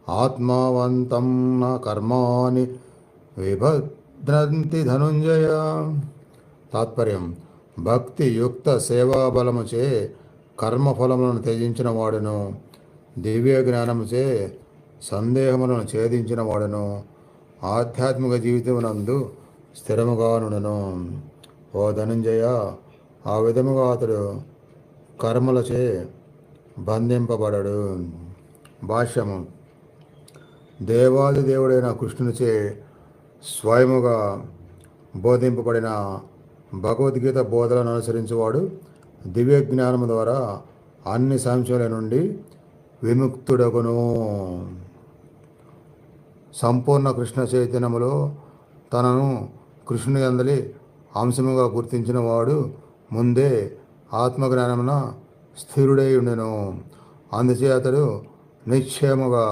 ఆత్మవంతం న కర్మాణి విభద్రంతి ధనుంజయ. తాత్పర్యం: భక్తియుక్త సేవాబలముచే కర్మఫలములను త్యజించిన వాడును, దివ్య జ్ఞానముచే సందేహములను ఛేదించిన వాడును ఆధ్యాత్మిక జీవితమునందు స్థిరముగానుండును. ఓ ధనుంజయ, ఆ విధముగా అతడు కర్మలచే బంధింపబడడు. భాష్యము: దేవాది దేవుడైన కృష్ణునిచే స్వయముగా బోధింపబడిన భగవద్గీత బోధలను అనుసరించువాడు దివ్య జ్ఞానము ద్వారా అన్ని సంశయాల నుండి విముక్తుడగును. సంపూర్ణ కృష్ణ చైతన్యములో తనను కృష్ణుని అందలి అంశముగా గుర్తించిన వాడు ముందే ఆత్మజ్ఞానమున స్థిరుడై ఉండెను. అందుచే అతడు నిశ్చయముగా